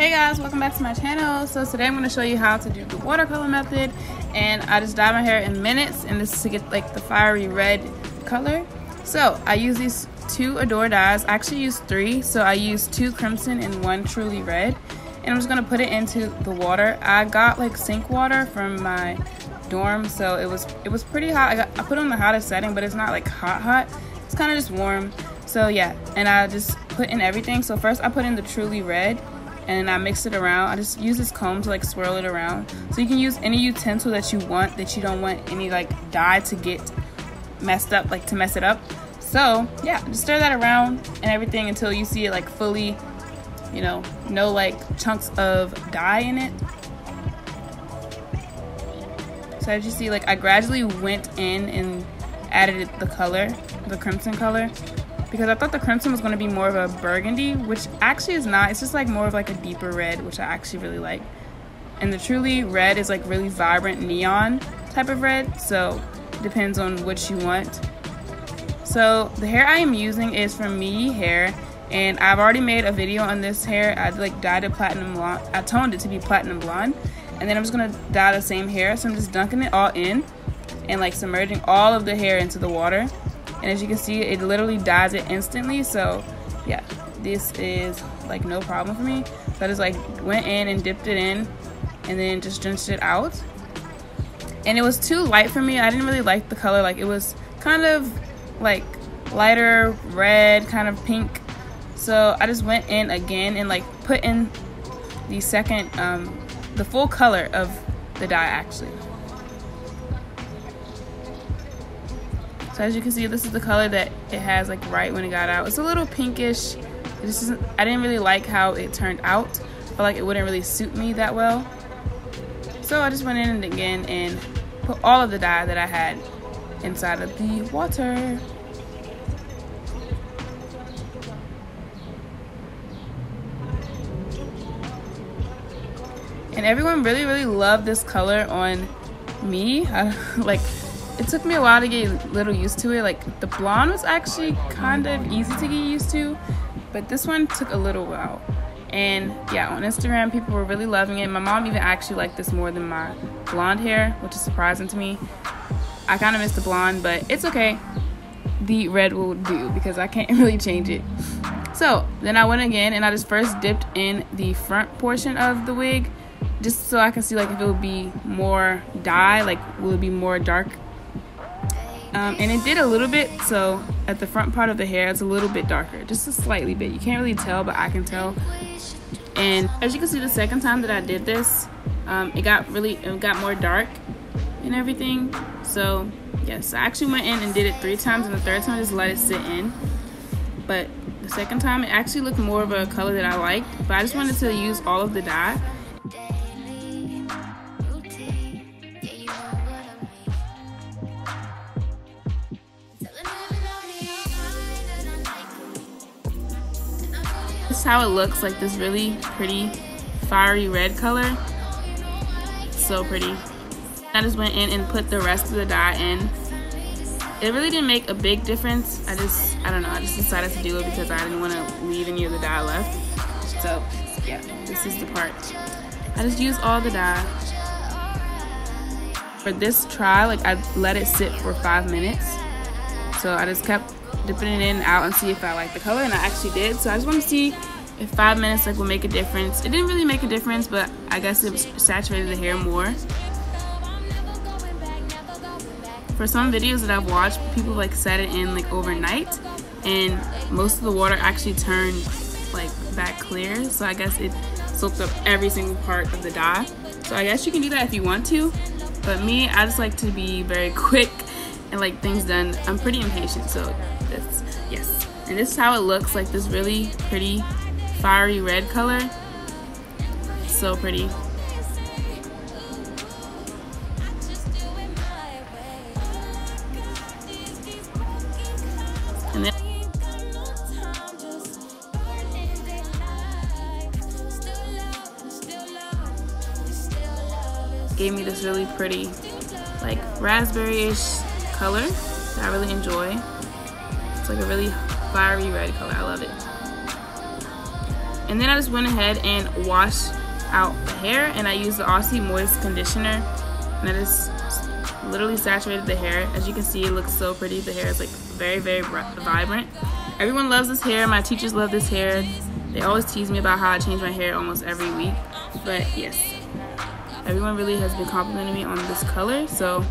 Hey guys, welcome back to my channel. So today I'm going to show you how to do the watercolor method, and I just dye my hair in minutes, and this is to get like the fiery red color. So I use these two Adore dyes. I actually use three, so I use 2 crimson and 1 truly red, and I'm just going to put it into the water. I got like sink water from my dorm, so it was pretty hot. I put on the hottest setting, but it's not like hot. It's kind of just warm. So yeah, and I just put in everything. So first I put in the truly red, and I mix it around. I just use this comb to like swirl it around. So you can use any utensil that you want, that you don't want any like dye to get messed up, like to mess it up. So yeah, just stir that around and everything until you see it like fully, you know, no like chunks of dye in it. So as you see, like I gradually went in and added the color, the crimson color, because I thought the crimson was going to be more of a burgundy, which actually is not. It's just like more of like a deeper red, which I actually really like. And the truly red is like really vibrant neon type of red, so it depends on what you want. So the hair I am using is from Me Hair, and I've already made a video on this hair. I like dyed it platinum blonde. I toned it to be platinum blonde, and then I'm just going to dye the same hair. So I'm just dunking it all in and like submerging all of the hair into the water. And as you can see, it literally dyes it instantly. So yeah, this is like no problem for me. So I just like went in and dipped it in and then just drenched it out. And it was too light for me. I didn't really like the color. Like it was kind of like lighter red, kind of pink. So I just went in again and like put in the second, the full color of the dye actually. So as you can see, this is the color that it has like right when it got out. It's a little pinkish. I didn't really like how it turned out. I felt like it wouldn't really suit me that well. So I just went in again and put all of the dye that I had inside of the water. And everyone really loved this color on me. It took me a while to get a little used to it. Like the blonde was actually kind of easy to get used to, but this one took a little while. And yeah, on Instagram people were really loving it. My mom even actually liked this more than my blonde hair, which is surprising to me. I kind of missed the blonde, but it's okay. The red will do because I can't really change it. So then I went again and I just first dipped in the front portion of the wig, just so I can see like if it would be more dye, like will it be more dark. And it did a little bit, so at the front part of the hair it's a little bit darker, just a slightly bit. You can't really tell, but I can tell. And as you can see, the second time that I did this, it got more dark and everything. So yes, I actually went in and did it 3 times, and the third time I just let it sit in. But the second time it actually looked more of a color that I liked, but I just wanted to use all of the dye. This is how it looks, like this really pretty fiery red color. So pretty. I just went in and put the rest of the dye in. It really didn't make a big difference. I don't know, I just decided to do it because I didn't want to leave any of the dye left. So yeah, this is the part. I just used all the dye. For this try, like I let it sit for 5 minutes. So I just kept dipping it in and out and see if I like the color, and I actually did. So I just want to see if 5 minutes like will make a difference. It didn't really make a difference, but I guess it saturated the hair more. For some videos that I've watched, people like set it in like overnight, and most of the water actually turned like back clear. So I guess it soaked up every single part of the dye. So I guess you can do that if you want to, but me, I just like to be very quick and like things done. I'm pretty impatient, so yes. And this is how it looks, like this really pretty fiery red color. So pretty. And then gave me this really pretty like raspberry-ish color that I really enjoy. It's like a really fiery red color. I love it. And then I just went ahead and washed out the hair, and I used the Aussie Moist conditioner, and I just literally saturated the hair. As you can see, it looks so pretty. The hair is like very, very vibrant. Everyone loves this hair. My teachers love this hair. They always tease me about how I change my hair almost every week. But yes, everyone really has been complimenting me on this color, so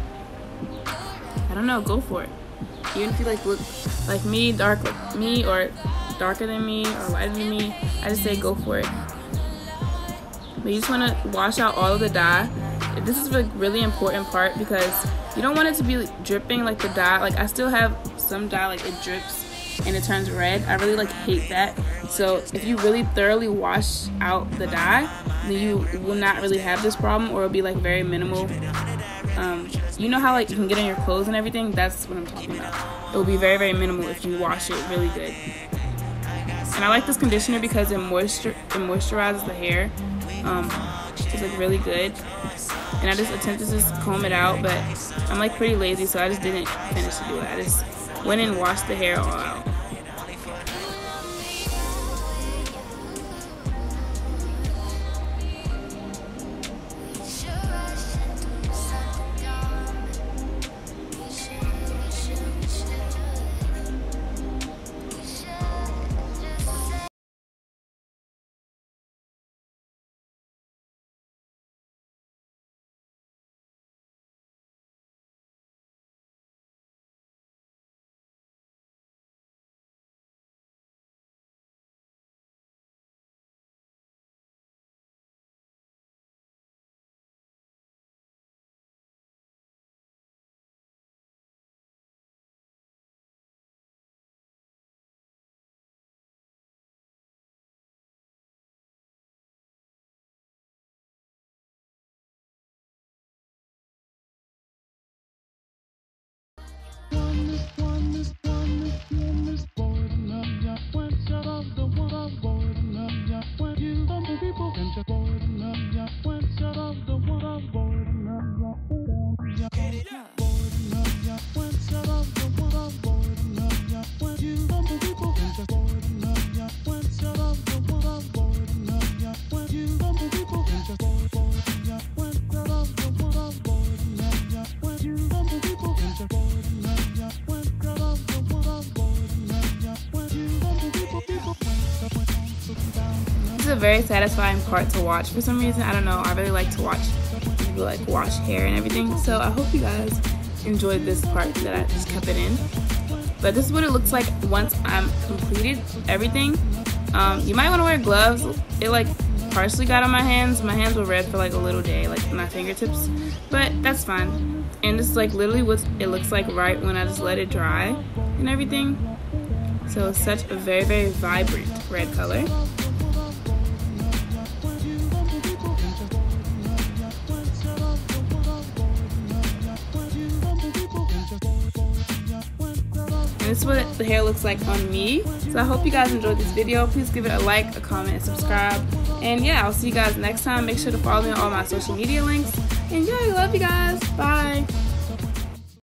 I don't know, go for it. Even if you like look like me, dark like me, or darker than me, or lighter than me, I just say go for it. But you just want to wash out all of the dye. This is a really important part because you don't want it to be dripping like the dye. Like I still have some dye, like it drips and it turns red. I really like hate that. So if you really thoroughly wash out the dye, then you will not really have this problem, or it'll be like very minimal. You know how like you can get on your clothes and everything? That's what I'm talking about. It will be very, very minimal if you wash it really good. And I like this conditioner because it moisturizes the hair. It's like really good. And I just attempted to just comb it out, but I'm like pretty lazy, so I just didn't finish to do it. I just went and washed the hair all out. A very satisfying part to watch for some reason. I don't know, I really like to watch people like wash hair and everything, so I hope you guys enjoyed this part that I just kept it in. But this is what it looks like once I'm completed everything. You might want to wear gloves. It like partially got on my hands. My hands were red for like a little day, like my fingertips, but that's fine. And this is like literally what it looks like right when I just let it dry and everything. So it's such a very, very vibrant red color. This is what the hair looks like on me. So I hope you guys enjoyed this video. Please give it a like, a comment, and subscribe. And yeah, I'll see you guys next time. Make sure to follow me on all my social media links. And yeah, I love you guys. Bye.